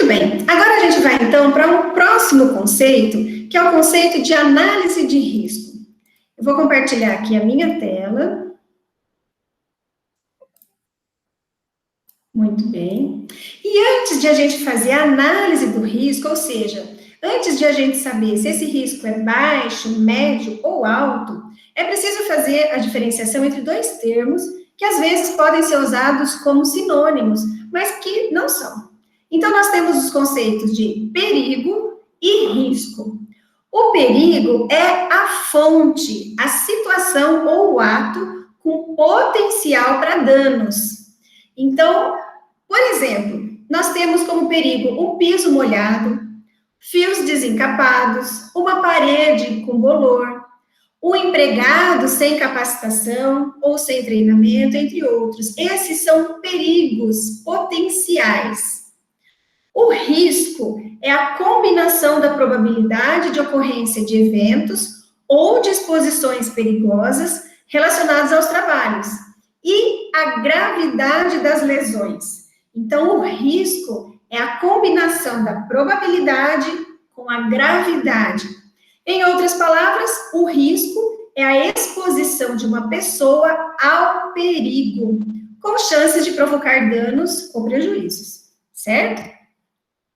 Muito bem, agora a gente vai então para um próximo conceito, que é o conceito de análise de risco. Eu vou compartilhar aqui a minha tela. Muito bem. E antes de a gente fazer a análise do risco, ou seja, antes de a gente saber se esse risco é baixo, médio ou alto, é preciso fazer a diferenciação entre dois termos que às vezes podem ser usados como sinônimos, mas que não são. Então, nós temos os conceitos de perigo e risco. O perigo é a fonte, a situação ou o ato com potencial para danos. Então, por exemplo, nós temos como perigo um piso molhado, fios desencapados, uma parede com bolor, um empregado sem capacitação ou sem treinamento, entre outros. Esses são perigos potenciais. O risco é a combinação da probabilidade de ocorrência de eventos ou de exposições perigosas relacionadas aos trabalhos e a gravidade das lesões. Então, o risco é a combinação da probabilidade com a gravidade. Em outras palavras, o risco é a exposição de uma pessoa ao perigo, com chances de provocar danos ou prejuízos, certo?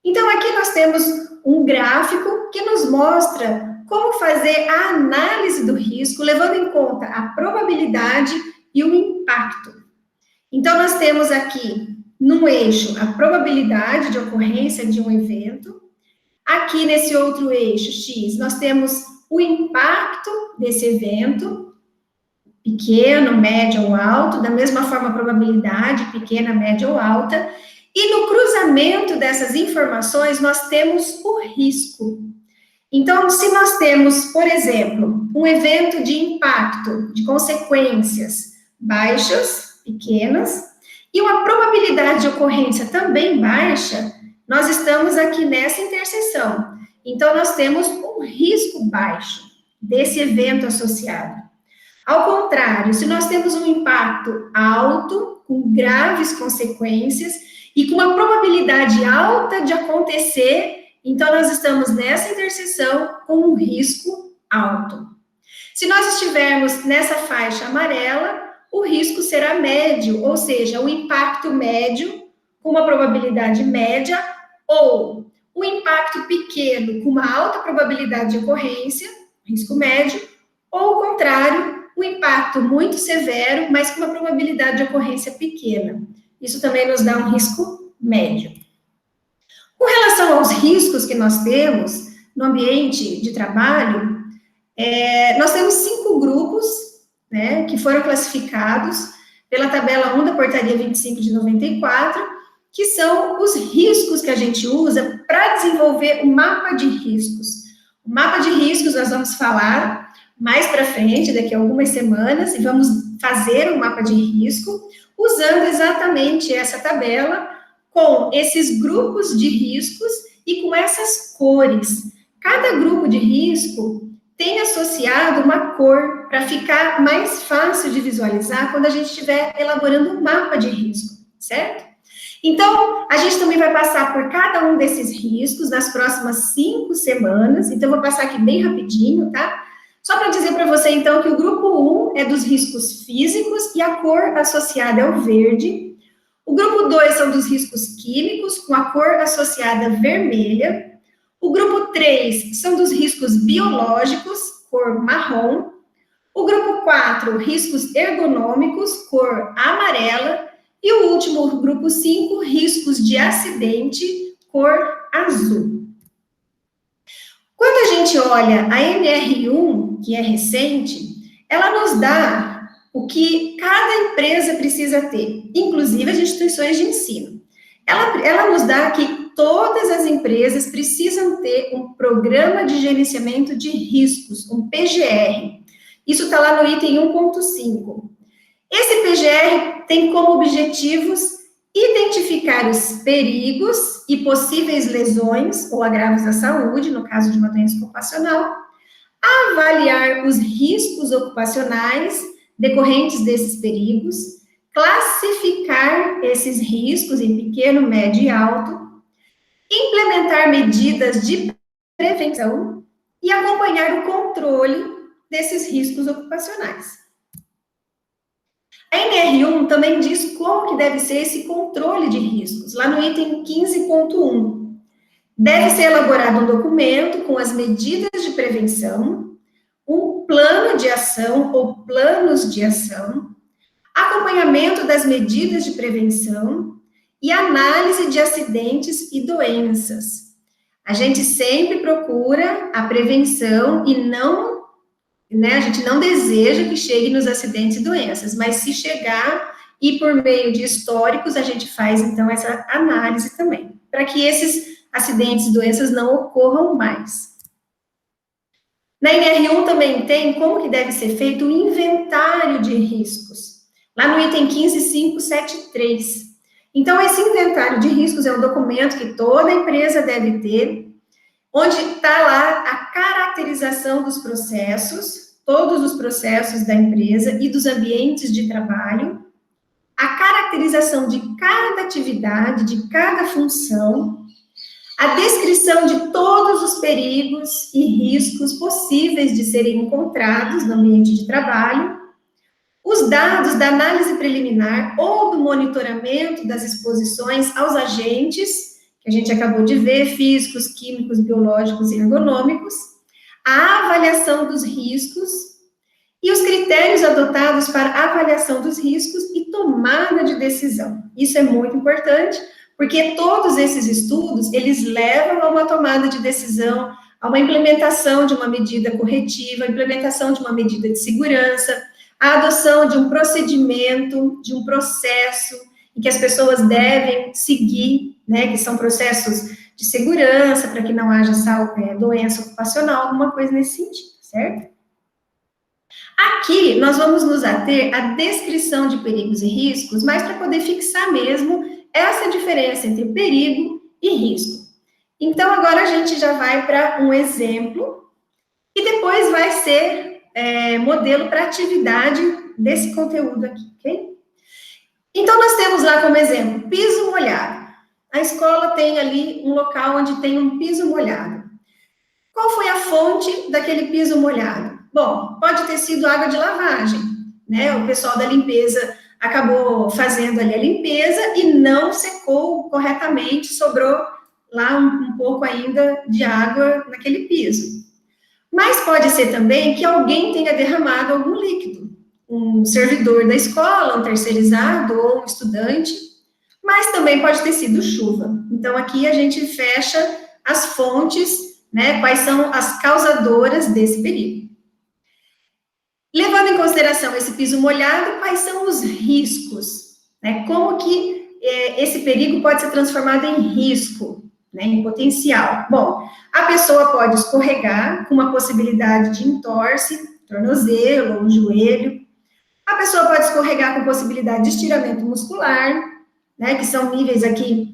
Então, aqui nós temos um gráfico que nos mostra como fazer a análise do risco, levando em conta a probabilidade e o impacto. Então, nós temos aqui, no eixo, a probabilidade de ocorrência de um evento. Aqui, nesse outro eixo, X, nós temos o impacto desse evento, pequeno, médio ou alto, da mesma forma, a probabilidade, pequena, média ou alta. E no cruzamento dessas informações, nós temos o risco. Então, se nós temos, por exemplo, um evento de impacto, de consequências baixas, pequenas, e uma probabilidade de ocorrência também baixa, nós estamos aqui nessa interseção. Então, nós temos um risco baixo desse evento associado. Ao contrário, se nós temos um impacto alto, com graves consequências, e com uma probabilidade alta de acontecer, então nós estamos nessa interseção com um risco alto. Se nós estivermos nessa faixa amarela, o risco será médio, ou seja, o impacto médio com uma probabilidade média, ou o impacto pequeno com uma alta probabilidade de ocorrência, risco médio, ou o contrário, o impacto muito severo, mas com uma probabilidade de ocorrência pequena. Isso também nos dá um risco médio. Com relação aos riscos que nós temos no ambiente de trabalho, nós temos 5 grupos, né, que foram classificados pela tabela 1 da portaria 25 de 94, que são os riscos que a gente usa para desenvolver o mapa de riscos. O mapa de riscos nós vamos falar mais para frente, daqui a algumas semanas, e vamos fazer um mapa de risco, usando exatamente essa tabela, com esses grupos de riscos e com essas cores. Cada grupo de risco tem associado uma cor para ficar mais fácil de visualizar quando a gente estiver elaborando um mapa de risco, certo? Então, a gente também vai passar por cada um desses riscos nas próximas 5 semanas, então eu vou passar aqui bem rapidinho, tá? Só para dizer para você, então, que o grupo 1 é dos riscos físicos e a cor associada é o verde. O grupo 2 são dos riscos químicos, com a cor associada vermelha. O grupo 3 são dos riscos biológicos, cor marrom. O grupo 4, riscos ergonômicos, cor amarela. E o último, grupo 5, riscos de acidente, cor azul. Quando a gente olha a NR1, que é recente, ela nos dá o que cada empresa precisa ter, inclusive as instituições de ensino. Ela nos dá que todas as empresas precisam ter um programa de gerenciamento de riscos, um PGR. Isso está lá no item 1.5. Esse PGR tem como objetivos identificar os perigos e possíveis lesões ou agravos à saúde, no caso de uma doença ocupacional, avaliar os riscos ocupacionais decorrentes desses perigos, classificar esses riscos em pequeno, médio e alto, implementar medidas de prevenção e acompanhar o controle desses riscos ocupacionais. A NR1 também diz como que deve ser esse controle de riscos, lá no item 15.1. Deve ser elaborado um documento com as medidas de prevenção, um plano de ação ou planos de ação, acompanhamento das medidas de prevenção e análise de acidentes e doenças. A gente sempre procura a prevenção e não, né, a gente não deseja que chegue nos acidentes e doenças, mas se chegar e por meio de históricos, a gente faz, então, essa análise também, para que esses acidentes e doenças não ocorram mais. Na NR1 também tem como que deve ser feito o inventário de riscos, lá no item 15.573. Então, esse inventário de riscos é um documento que toda empresa deve ter, onde está lá a caracterização dos processos, todos os processos da empresa e dos ambientes de trabalho, a caracterização de cada atividade, de cada função, a descrição de todos os perigos e riscos possíveis de serem encontrados no ambiente de trabalho, os dados da análise preliminar ou do monitoramento das exposições aos agentes, que a gente acabou de ver, físicos, químicos, biológicos e ergonômicos, a avaliação dos riscos e os critérios adotados para avaliação dos riscos e tomada de decisão. Isso é muito importante, porque todos esses estudos, eles levam a uma tomada de decisão, a uma implementação de uma medida corretiva, a implementação de uma medida de segurança, a adoção de um procedimento, de um processo, em que as pessoas devem seguir, né, que são processos de segurança, para que não haja doença ocupacional, alguma coisa nesse sentido, certo? Aqui, nós vamos nos ater à descrição de perigos e riscos, mas para poder fixar mesmo essa diferença entre perigo e risco. Então, agora a gente já vai para um exemplo, e depois vai ser modelo para atividade desse conteúdo aqui, ok? Então, nós temos lá como exemplo, piso molhado. A escola tem ali um local onde tem um piso molhado. Qual foi a fonte daquele piso molhado? Bom, pode ter sido água de lavagem, né? O pessoal da limpeza acabou fazendo ali a limpeza e não secou corretamente, sobrou lá um pouco ainda de água naquele piso. Mas pode ser também que alguém tenha derramado algum líquido, um servidor da escola, um terceirizado ou um estudante, mas também pode ter sido chuva. Então, aqui a gente fecha as fontes, né, quais são as causadoras desse perigo. Levando em consideração esse piso molhado, quais são os riscos, né, como que esse perigo pode ser transformado em risco, né, em potencial. Bom, a pessoa pode escorregar com uma possibilidade de entorse, tornozelo ou joelho. A pessoa pode escorregar com possibilidade de estiramento muscular, né, que são níveis aqui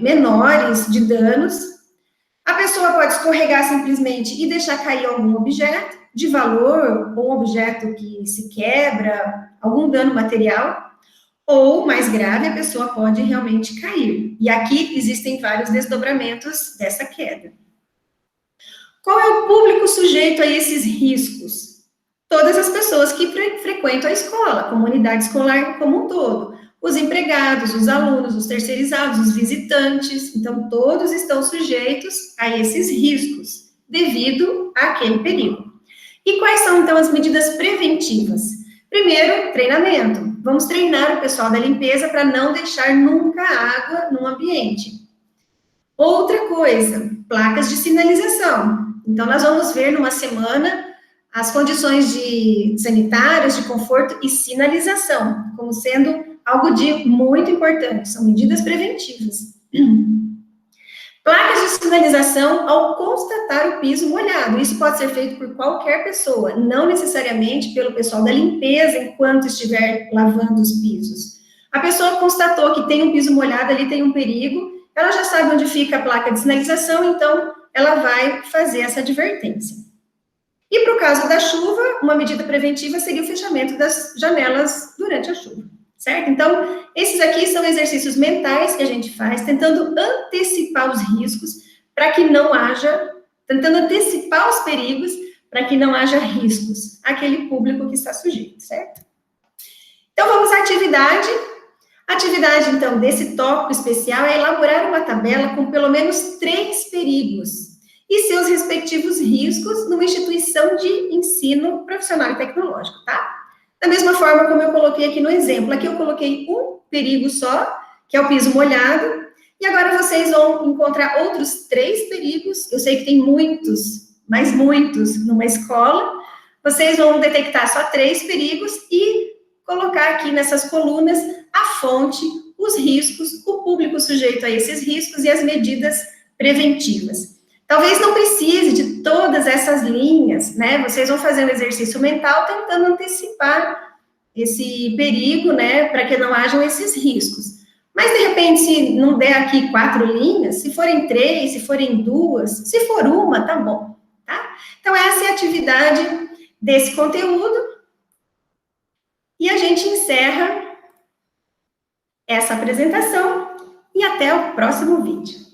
menores de danos. A pessoa pode escorregar simplesmente e deixar cair algum objeto de valor, ou um objeto que se quebra, algum dano material. Ou, mais grave, a pessoa pode realmente cair. E aqui existem vários desdobramentos dessa queda. Qual é o público sujeito a esses riscos? Todas as pessoas que frequentam a escola, a comunidade escolar como um todo. Os empregados, os alunos, os terceirizados, os visitantes. Então, todos estão sujeitos a esses riscos, devido àquele perigo. E quais são, então, as medidas preventivas? Primeiro, treinamento. Vamos treinar o pessoal da limpeza para não deixar nunca água no ambiente. Outra coisa, placas de sinalização. Então, nós vamos ver numa semana as condições sanitárias, de conforto e sinalização, como sendo algo de muito importante, são medidas preventivas. Placas de sinalização ao constatar o piso molhado. Isso pode ser feito por qualquer pessoa, não necessariamente pelo pessoal da limpeza enquanto estiver lavando os pisos. A pessoa constatou que tem um piso molhado, ali tem um perigo, ela já sabe onde fica a placa de sinalização, então ela vai fazer essa advertência. E para o caso da chuva, uma medida preventiva seria o fechamento das janelas durante a chuva, certo? Então, esses aqui são exercícios mentais que a gente faz, tentando antecipar os riscos para que não haja, tentando antecipar os perigos para que não haja riscos àquele público que está sujeito, certo? Então, vamos à atividade. A atividade, então, desse tópico especial é elaborar uma tabela com pelo menos 3 perigos e seus respectivos riscos numa instituição de ensino profissional e tecnológico, tá? Da mesma forma como eu coloquei aqui no exemplo. Aqui eu coloquei um perigo só, que é o piso molhado, e agora vocês vão encontrar outros 3 perigos. Eu sei que tem muitos, mas muitos numa escola. Vocês vão detectar só 3 perigos e colocar aqui nessas colunas a fonte, os riscos, o público sujeito a esses riscos e as medidas preventivas. Talvez não precise de todas essas linhas, né? Vocês vão fazer um exercício mental tentando antecipar esse perigo, né? Para que não hajam esses riscos. Mas, de repente, se não der aqui 4 linhas, se forem 3, se forem 2, se for uma, tá bom, tá? Então, essa é a atividade desse conteúdo. E a gente encerra essa apresentação e até o próximo vídeo.